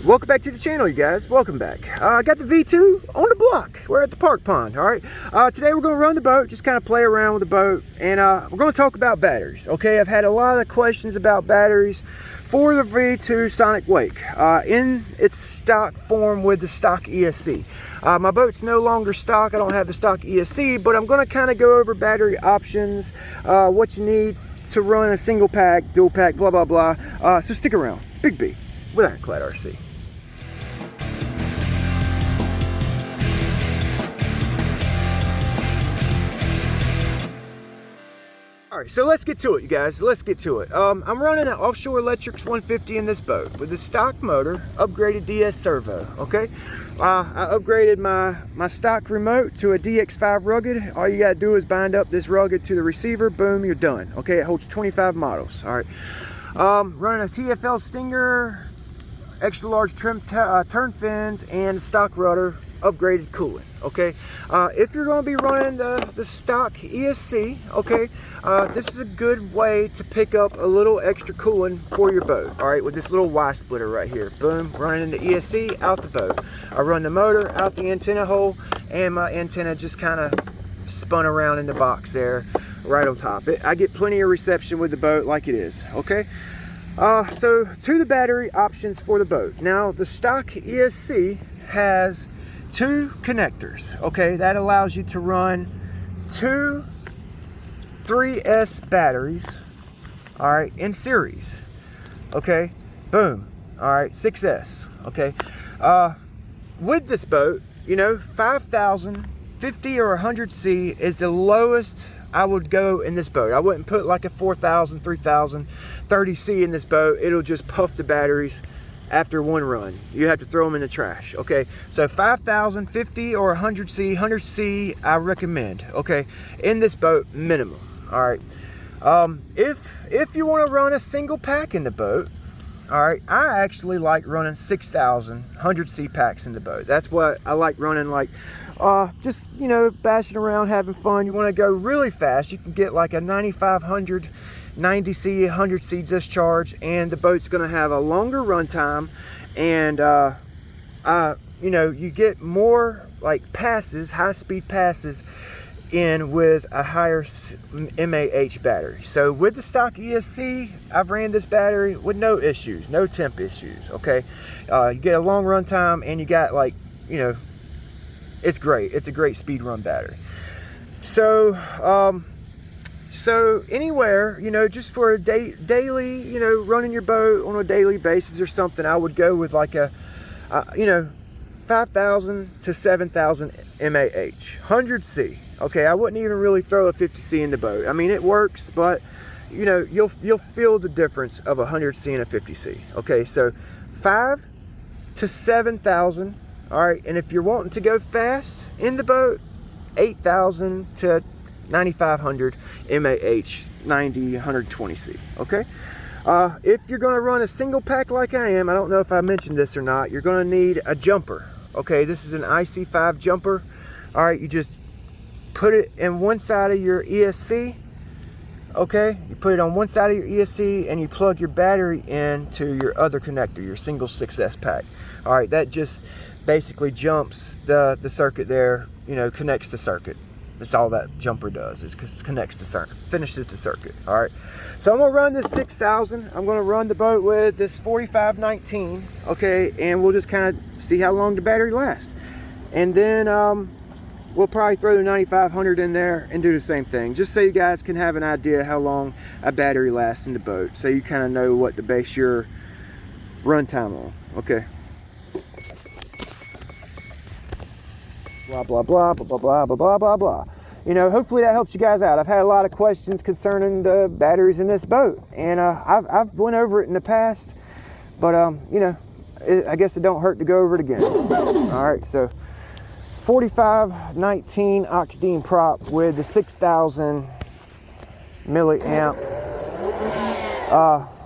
Welcome back to the channel, you guys. Welcome back. I got the V2 on the block. We're at the park pond, all right? Today we're going to run the boat, just kind of play around with the boat, and we're going to talk about batteries, okay? I've had a lot of questions about batteries for the V2 Sonicwake in its stock form with the stock ESC. My boat's no longer stock. I don't have the stock ESC, but I'm going to kind of go over battery options, what you need to run a single pack, dual pack, blah, blah, blah. So stick around. Big B with Ironclade RC. All right, so let's get to it, you guys. Let's get to it. I'm running an Offshore Electrics 150 in this boat with the stock motor, upgraded DS servo, okay? I upgraded my stock remote to a DX5 rugged. All you gotta do is bind up this rugged to the receiver, boom, you're done, okay? It holds 25 models, all right? Running a TFL Stinger, extra large trim turn fins, and stock rudder, upgraded coolant, okay? If you're going to be running the stock ESC, okay, this is a good way to pick up a little extra coolant for your boat, all right, with this little Y splitter right here. Boom, running the ESC out the boat. I run the motor out the antenna hole, and my antenna just kind of spun around in the box there right on top. I get plenty of reception with the boat like it is, okay? So to the battery options for the boat. Now, the stock ESC has 2 connectors, okay? That allows you to run 2 3S batteries, all right, in series, okay? Boom, all right, 6S, okay? With this boat, you know, 5,000, 50 or 100C is the lowest I would go in this boat. I wouldn't put like a 4,000, 3,000, 30C in this boat. It'll just puff the batteries after one run. You have to throw them in the trash, okay? So 5,000, 50 or 100C, 100C I recommend, okay? In this boat, minimum, all right? If you want to run a single pack in the boat, all right, I actually like running 6,000 100C packs in the boat. That's what I like running, like just, you know, bashing around, having fun. You want to go really fast, you can get like a 9,500 90C 100C discharge, and the boat's going to have a longer run time, and you know, you get more like passes, high speed passes in with a higher mAh battery. So with the stock ESC, I've ran this battery with no issues, no temp issues, okay? You get a long run time, and you got, like, you know, it's great. It's a great speed run battery. So so anywhere, you know, just for a daily, you know, running your boat on a daily basis or something, I would go with like a, you know, 5,000 to 7,000 mAh, 100C. Okay, I wouldn't even really throw a 50C in the boat. I mean, it works, but you know, you'll feel the difference of a 100C and a 50C. Okay, so 5 to 7,000. All right, and if you're wanting to go fast in the boat, 8,000 to 9,500 mAh, 90, 120C, okay? If you're gonna run a single pack like I am, I don't know if I mentioned this or not, you're gonna need a jumper, okay? This is an IC5 jumper. All right, you just put it in one side of your ESC, okay? You put it on one side of your ESC, and you plug your battery into your other connector, your single 6S pack. All right, that just basically jumps the circuit there, you know, connects the circuit. That's all that jumper does, is connects the circuit, finishes the circuit, all right? So I'm gonna run this 6,000. I'm gonna run the boat with this 4519, okay? And we'll just kind of see how long the battery lasts. And then we'll probably throw the 9,500 in there and do the same thing, just so you guys can have an idea how long a battery lasts in the boat, so you kind of know what to base your run time on, okay? Blah, blah, blah, blah, blah, blah, blah, blah, blah. You know, hopefully that helps you guys out. I've had a lot of questions concerning the batteries in this boat, and I've went over it in the past, but you know, I guess it don't hurt to go over it again. All right, so 4519 Oxdean prop with the 6,000 milliamp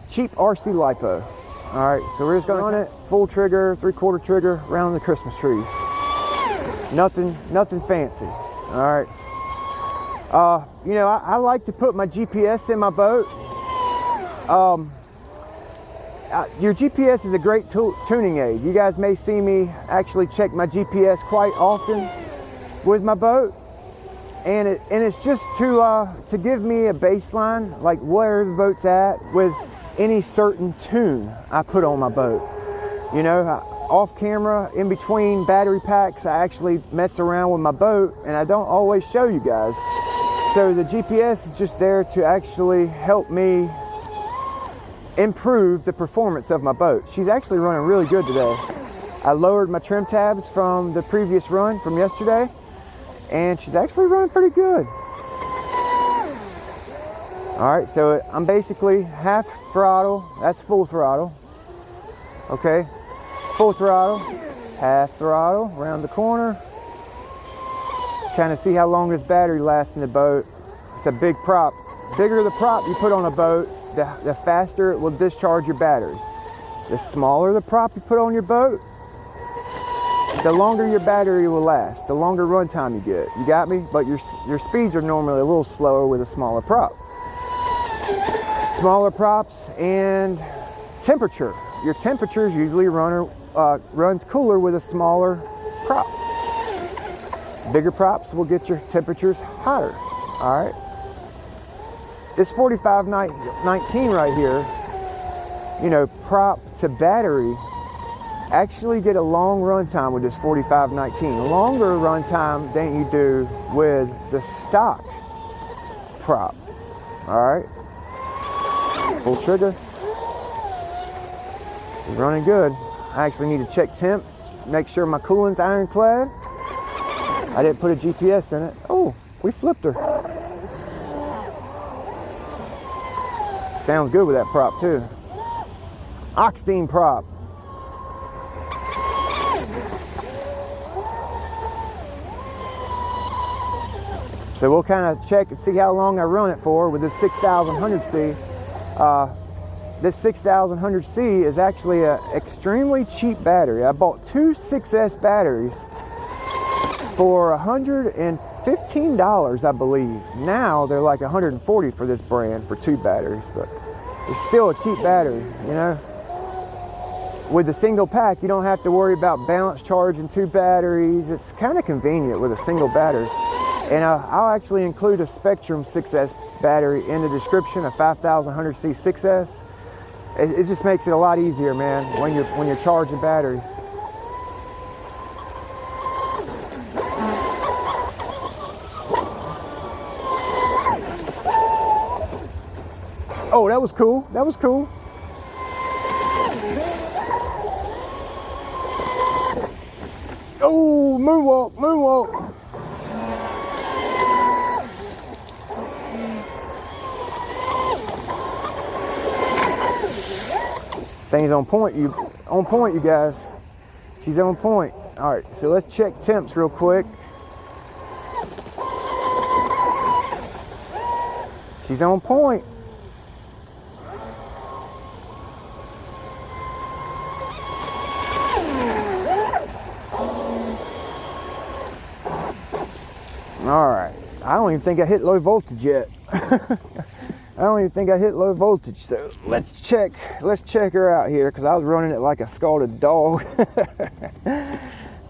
cheap RC Lipo. All right, so we're just gonna run it full trigger, 3/4 trigger around the Christmas trees. Nothing fancy. All right. You know, I like to put my GPS in my boat. your GPS is a great tuning aid. You guys may see me actually check my GPS quite often with my boat, and it's just to give me a baseline, like where the boat's at with any certain tune I put on my boat. You know, off camera, in between battery packs, I actually mess around with my boat, and I don't always show you guys. So the GPS is just there to actually help me improve the performance of my boat. She's actually running really good today. I lowered my trim tabs from the previous run from yesterday, and she's actually running pretty good. All right, so I'm basically half throttle, that's full throttle. Okay, full throttle, half throttle, around the corner. Kind of see how long this battery lasts in the boat. It's a big prop. Bigger the prop you put on a boat, the faster it will discharge your battery. The smaller the prop you put on your boat, the longer your battery will last, the longer runtime you get. You got me? But your speeds are normally a little slower with a smaller prop. Smaller props and temperature. Your temperatures usually runs cooler with a smaller prop. Bigger props will get your temperatures hotter. All right. This 4519 right here, you know, prop to battery, actually get a long run time with this 4519. Longer run time than you do with the stock prop. All right. Full trigger. It's running good. I actually need to check temps, make sure my coolant's ironclad. I didn't put a GPS in it. Oh, we flipped her. Sounds good with that prop too. Oxsteam prop. So we'll kind of check and see how long I run it for with this 6100C. This 6100C is actually an extremely cheap battery. I bought two 6S batteries for $115, I believe. Now they're like $140 for this brand for two batteries, but it's still a cheap battery, you know. With the single pack, you don't have to worry about balance charging two batteries. It's kind of convenient with a single battery. And I'll actually include a SPEKTRUM 6S battery in the description, a 5100C 6S. It just makes it a lot easier, man, when you're charging batteries. Oh, that was cool. That was cool. Oh, moonwalk, moonwalk. Thing's on point, you guys. She's on point. All right, so let's check temps real quick. She's on point. All right, I don't even think I hit low voltage yet. I don't even think I hit low voltage, so let's check her out here, because I was running it like a scalded dog.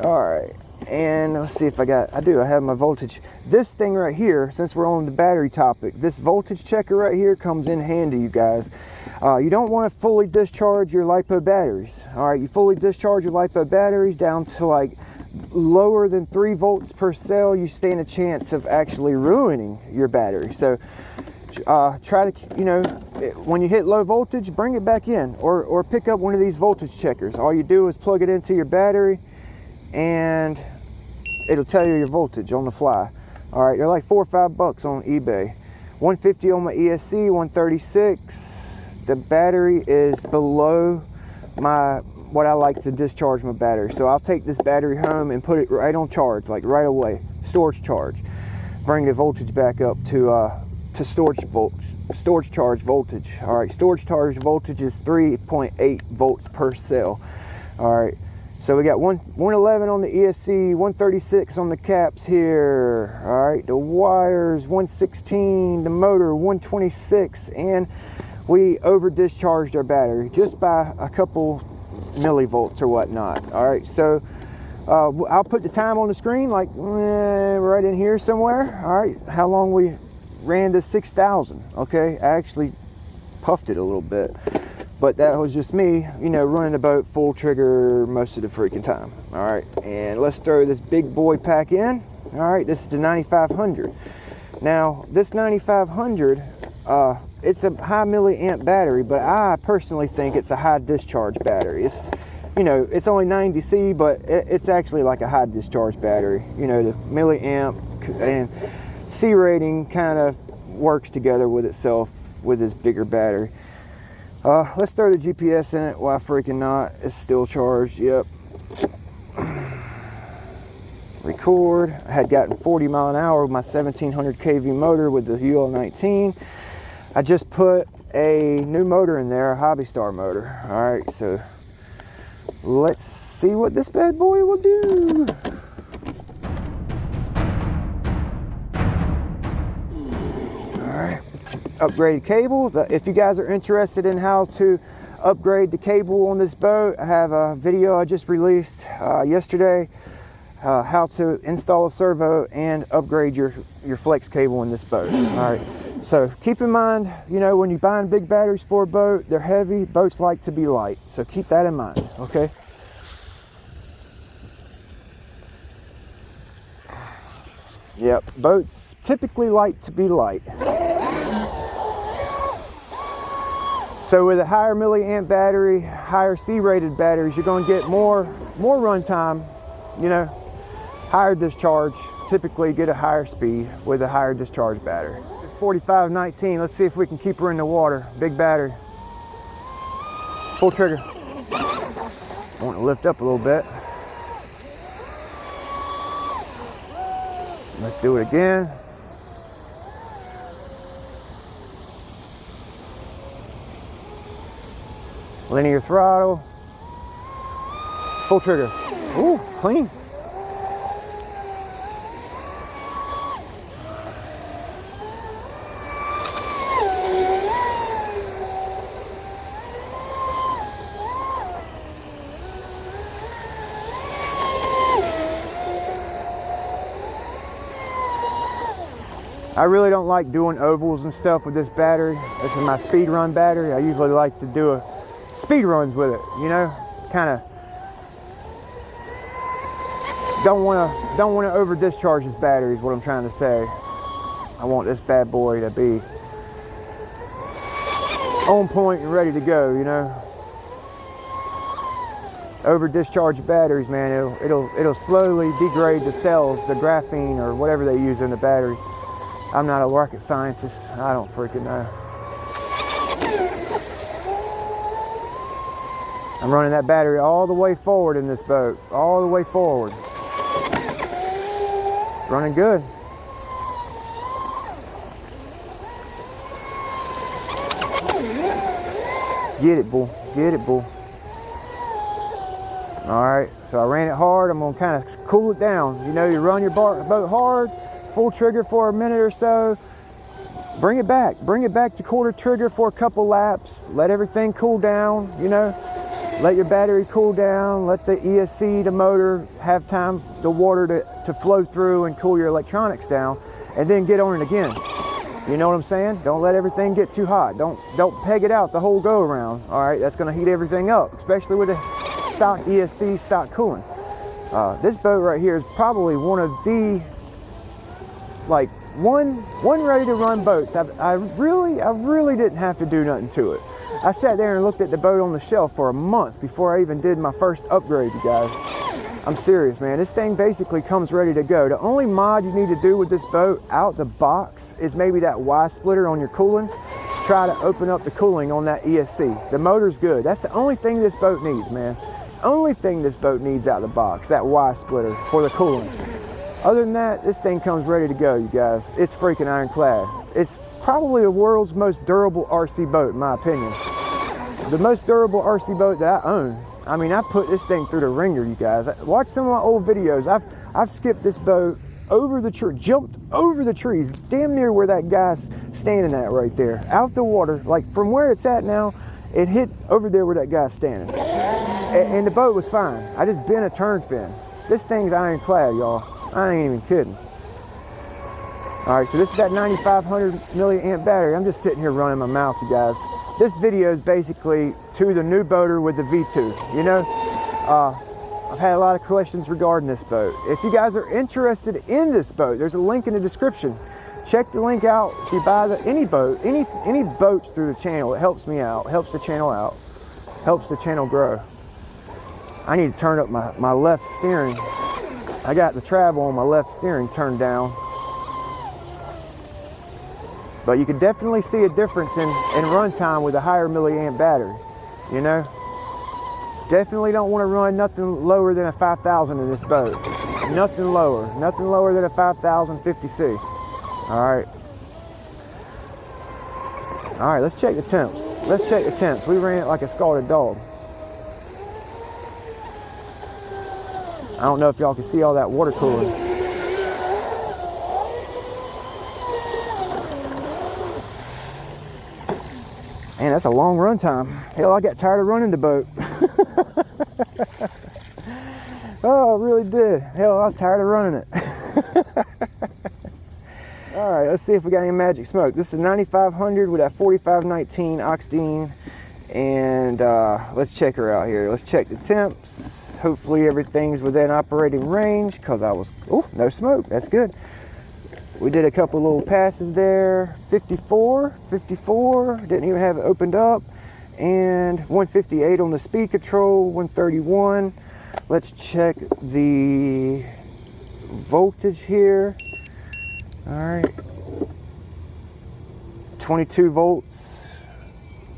All right, and let's see if I have my voltage. This thing right here, since we're on the battery topic, this voltage checker right here comes in handy, you guys. You don't want to fully discharge your Lipo batteries. All right, you fully discharge your Lipo batteries down to like lower than 3 volts per cell, you stand a chance of actually ruining your battery. So try to, you know, when you hit low voltage, bring it back in, or pick up one of these voltage checkers. All you do is plug it into your battery and it'll tell you your voltage on the fly. All right, they're like $4 or $5 on eBay. 150 on my ESC, 136. The battery is below what I like to discharge my battery. So I'll take this battery home and put it right on charge, like right away, storage charge. Bring the voltage back up to storage charge voltage. All right, storage charge voltage is 3.8 volts per cell. All right, so we got 111 on the ESC, 136 on the caps here. All right, the wires 116, the motor 126, and we over discharged our battery just by a couple millivolts or whatnot. All right, so I'll put the time on the screen, like right in here somewhere. All right, how long we ran this 6,000. Okay, I actually puffed it a little bit, but that was just me, you know, running the boat full trigger most of the freaking time. All right, and let's throw this big boy pack in. All right, this is the 9500. Now this 9500, it's a high milliamp battery, but I personally think it's a high discharge battery. It's, you know, it's only 90C, but it's actually like a high discharge battery. You know, the milliamp and C rating kind of works together with itself with this bigger battery. Let's throw the GPS in it. Why freaking not? It's still charged. Yep. Record. I had gotten 40 mile an hour with my 1700 kV motor with the UL19. I just put a new motor in there, a Hobby Star motor. All right, so let's see what this bad boy will do. All right, upgraded cable. If you guys are interested in how to upgrade the cable on this boat, I have a video I just released yesterday. How to install a servo and upgrade your flex cable in this boat. All right, so keep in mind, you know, when you're buying big batteries for a boat, they're heavy. Boats like to be light, so keep that in mind. Okay. Yep, boats typically like to be light. So with a higher milliamp battery, higher C-rated batteries, you're going to get more run time, you know, higher discharge, typically get a higher speed with a higher discharge battery. It's 4519, let's see if we can keep her in the water. Big battery. Full trigger. I want to lift up a little bit. Let's do it again. Linear throttle. Full trigger. Ooh, clean. I really don't like doing ovals and stuff with this battery. This is my speed run battery. I usually like to do speed runs with it, you know, kind of don't want to over discharge this battery is what I'm trying to say. I want this bad boy to be on point and ready to go, you know. Over discharge batteries, man, it'll slowly degrade the cells, the graphene or whatever they use in the battery. I'm not a rocket scientist. I don't freaking know. I'm running that battery all the way forward in this boat. All the way forward. It's running good. Get it, bull. Get it, bull. All right, so I ran it hard. I'm gonna kind of cool it down. You know, you run your boat hard, full trigger for a minute or so, bring it back to quarter trigger for a couple laps, let everything cool down, you know, let your battery cool down, let the ESC, the motor, have time, the water to flow through and cool your electronics down, and then get on it again. You know what I'm saying? Don't let everything get too hot. Don't peg it out the whole go around. All right, that's gonna heat everything up, especially with the stock ESC, stock cooling. This boat right here is probably one of the like one ready to run boats. I really didn't have to do nothing to it. I sat there and looked at the boat on the shelf for a month before I even did my first upgrade, you guys. I'm serious, man. This thing basically comes ready to go. The only mod you need to do with this boat out the box is maybe that Y splitter on your cooling. Try to open up the cooling on that ESC. The motor's good. That's the only thing this boat needs, man. Only thing this boat needs out of the box, that Y splitter for the cooling. Other than that, this thing comes ready to go, you guys. It's freaking ironclad. It's probably the world's most durable RC boat, in my opinion. The most durable RC boat that I own. I mean, I put this thing through the ringer, you guys. Watch some of my old videos. I've skipped this boat over the tree, jumped over the trees, damn near where that guy's standing at right there, out the water, like from where it's at now, it hit over there where that guy's standing. And the boat was fine. I just bent a turn fin. This thing's ironclad, y'all. I ain't even kidding. All right, so this is that 9,500 milliamp battery. I'm just sitting here running my mouth, you guys. This video is basically to the new boater with the V2. You know, I've had a lot of questions regarding this boat. If you guys are interested in this boat, there's a link in the description. Check the link out. If you buy any boat, any boats through the channel, it helps me out, helps the channel out, helps the channel grow. I need to turn up my left steering. I got the travel on my left steering turned down. But you can definitely see a difference in runtime with a higher milliamp battery, you know? Definitely don't want to run nothing lower than a 5,000 in this boat. Nothing lower than a 5,000 50C. All right, let's check the temps. We ran it like a scalded dog. I don't know if y'all can see all that water cooling. Man, that's a long run time. Hell, I got tired of running the boat. Oh, I really did. Hell, I was tired of running it. All right, let's see if we got any magic smoke. This is 9,500 with that 4519 Oxdine. And let's check her out here. Let's check the temps. Hopefully everything's within operating range, because no smoke. That's good. We did a couple little passes there. 54, didn't even have it opened up. And 158 on the speed control, 131. Let's check the voltage here. All right. 22 volts,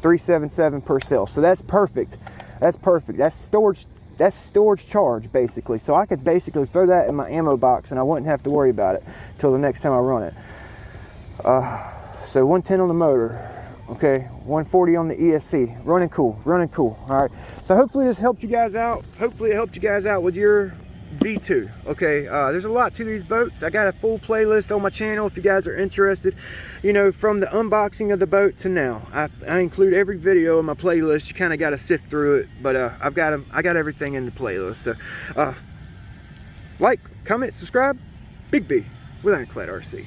377 per cell. So that's perfect. That's perfect. That's storage charge, basically. So I could basically throw that in my ammo box and I wouldn't have to worry about it till the next time I run it. So 110 on the motor. Okay, 140 on the ESC. Running cool. All right. So hopefully this helped you guys out. Hopefully it helped you guys out with your V2. Okay, there's a lot to these boats. I got a full playlist on my channel if you guys are interested. You know, from the unboxing of the boat to now, I include every video in my playlist. You kind of got to sift through it, but I got everything in the playlist. So like, comment, subscribe. Big B with Ironclade RC.